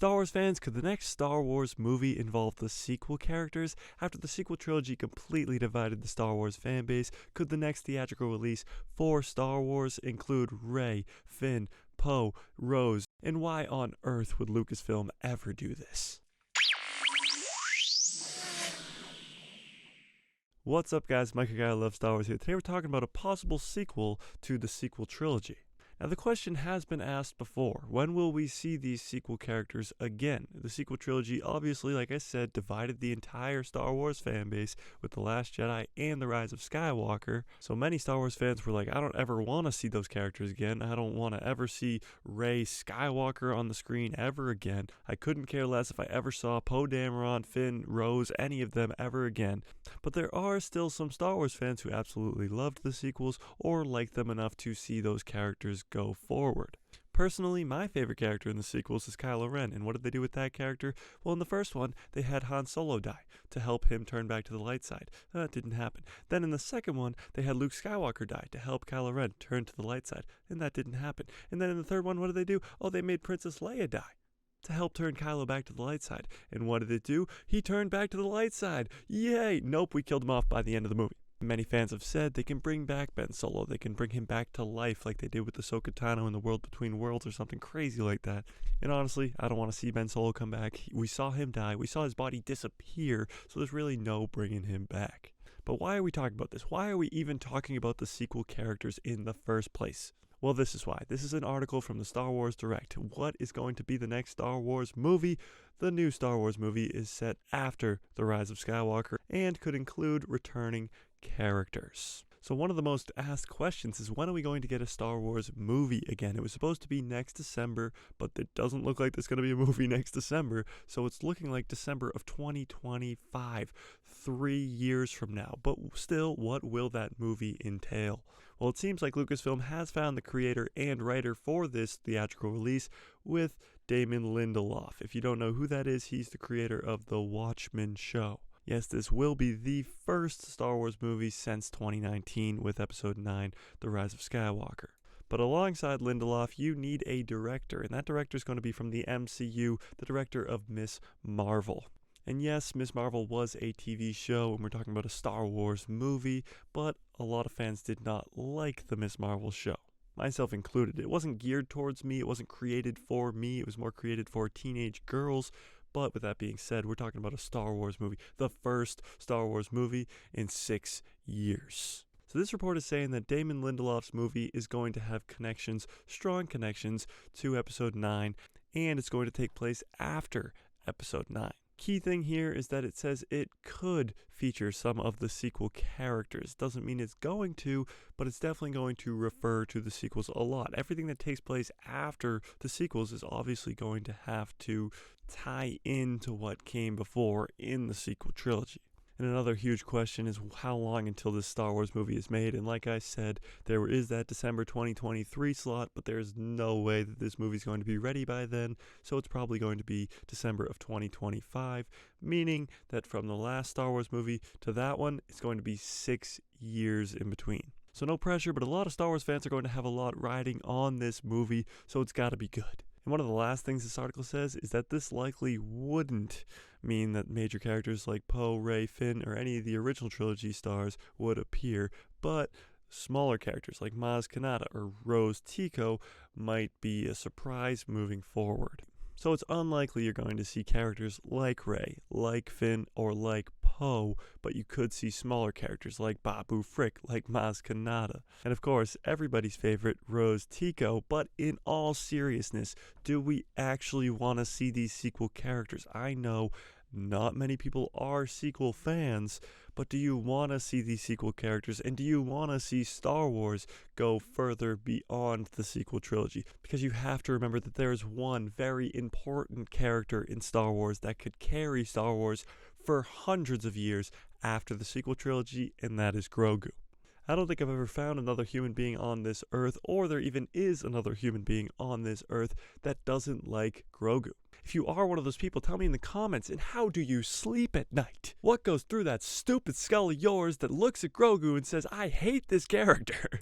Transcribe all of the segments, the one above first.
Star Wars fans, could the next Star Wars movie involve the sequel characters? After the sequel trilogy completely divided the Star Wars fanbase, could the next theatrical release for Star Wars include Rey, Finn, Poe, Rose, and why on earth would Lucasfilm ever do this? What's up guys, Mike, a guy who loves Star Wars here. Today we're talking about a possible sequel to the sequel trilogy. Now the question has been asked before, when will we see these sequel characters again? The sequel trilogy obviously, like I said, divided the entire Star Wars fanbase with The Last Jedi and The Rise of Skywalker, so many Star Wars fans were like, I don't ever want to see those characters again, I don't want to ever see Rey Skywalker on the screen ever again, I couldn't care less if I ever saw Poe Dameron, Finn, Rose, any of them ever again. But there are still some Star Wars fans who absolutely loved the sequels or liked them enough to see those characters go forward. Personally, my favorite character in the sequels is Kylo Ren, and what did they do with that character? Well, in the first one, they had Han Solo die to help him turn back to the light side. That didn't happen. Then in the second one, they had Luke Skywalker die to help Kylo Ren turn to the light side, and that didn't happen. And then in the third one, what did they do? Oh, they made Princess Leia die to help turn Kylo back to the light side. And what did it do? He turned back to the light side. Yay! Nope, we killed him off by the end of the movie. Many fans have said they can bring back Ben Solo, they can bring him back to life like they did with Ahsoka Tano in The World Between Worlds or something crazy like that. And honestly, I don't want to see Ben Solo come back. We saw him die, we saw his body disappear, so there's really no bringing him back. But why are we talking about this? Why are we even talking about the sequel characters in the first place? Well, this is why. This is an article from the Star Wars Direct. What is going to be the next Star Wars movie? The new Star Wars movie is set after The Rise of Skywalker and could include returning characters. So one of the most asked questions is, when are we going to get a Star Wars movie again? It was supposed to be next December, but it doesn't look like there's going to be a movie next December, so it's looking like December of 2025, 3 years from now. But still, what will that movie entail? Well, it seems like Lucasfilm has found the creator and writer for this theatrical release with Damon Lindelof. If you don't know who that is, he's the creator of The Watchmen show. Yes, this will be the first Star Wars movie since 2019 with Episode 9, The Rise of Skywalker. But alongside Lindelof, you need a director, and that director is going to be from the MCU, the director of Ms. Marvel. And yes, Ms. Marvel was a TV show, and we're talking about a Star Wars movie, but a lot of fans did not like the Ms. Marvel show. Myself included. It wasn't geared towards me, it wasn't created for me, it was more created for teenage girls. But with that being said, we're talking about a Star Wars movie, the first Star Wars movie in 6 years. So this report is saying that Damon Lindelof's movie is going to have connections, strong connections to Episode 9, and it's going to take place after Episode 9. Key thing here is that it says it could feature some of the sequel characters. Doesn't mean it's going to, but it's definitely going to refer to the sequels a lot. Everything that takes place after the sequels is obviously going to have to tie into what came before in the sequel trilogy. And another huge question is how long until this Star Wars movie is made, and like I said, there is that December 2023 slot, but there's no way that this movie is going to be ready by then, so it's probably going to be December of 2025, meaning that from the last Star Wars movie to that one, it's going to be 6 years in between. So no pressure, but a lot of Star Wars fans are going to have a lot riding on this movie, so it's got to be good. And one of the last things this article says is that this likely wouldn't mean that major characters like Poe, Rey, Finn, or any of the original trilogy stars would appear, but smaller characters like Maz Kanata or Rose Tico might be a surprise moving forward. So it's unlikely you're going to see characters like Rey, like Finn, or like Poe, but you could see smaller characters like Babu Frick, like Maz Kanata, and of course everybody's favorite Rose Tico. But in all seriousness, do we actually want to see these sequel characters? I know not many people are sequel fans, but do you want to see these sequel characters, and do you want to see Star Wars go further beyond the sequel trilogy? Because you have to remember that there is one very important character in Star Wars that could carry Star Wars for hundreds of years after the sequel trilogy, and that is Grogu. I don't think I've ever found another human being on this earth, or there even is another human being on this earth that doesn't like Grogu. If you are one of those people, tell me in the comments, and how do you sleep at night? What goes through that stupid skull of yours that looks at Grogu and says, I hate this character?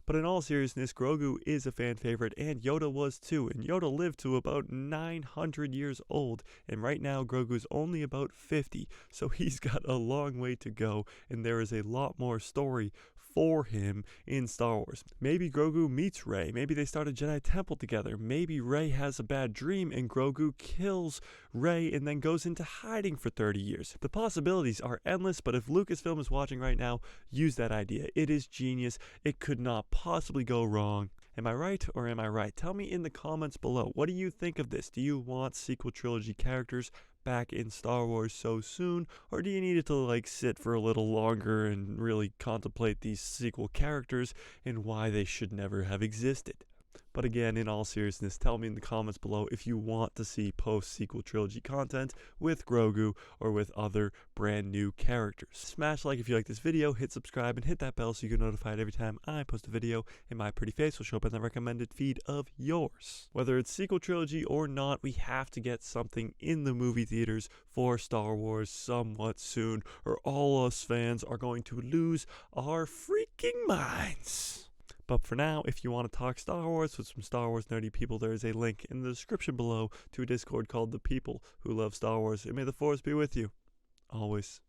But in all seriousness, Grogu is a fan favorite, and Yoda was too, and Yoda lived to about 900 years old, and right now Grogu's only about 50, so he's got a long way to go, and there is a lot more story for him in Star Wars. Maybe Grogu meets Rey, maybe they start a Jedi temple together, maybe Rey has a bad dream and Grogu kills Rey and then goes into hiding for 30 years. The possibilities are endless, but if Lucasfilm is watching right now, use that idea. It is genius. It could not possibly go wrong. Am I right or am I right? Tell me in the comments below. What do you think of this? Do you want sequel trilogy characters back in Star Wars so soon, or do you need it to sit for a little longer and really contemplate these sequel characters and why they should never have existed? But again, in all seriousness, tell me in the comments below if you want to see post-sequel trilogy content with Grogu or with other brand new characters. Smash like if you like this video, hit subscribe, and hit that bell so you get notified every time I post a video, and my pretty face will show up in the recommended feed of yours. Whether it's sequel trilogy or not, we have to get something in the movie theaters for Star Wars somewhat soon, or all us fans are going to lose our freaking minds. But for now, if you want to talk Star Wars with some Star Wars nerdy people, there is a link in the description below to a Discord called The People Who Love Star Wars. And may the Force be with you. Always.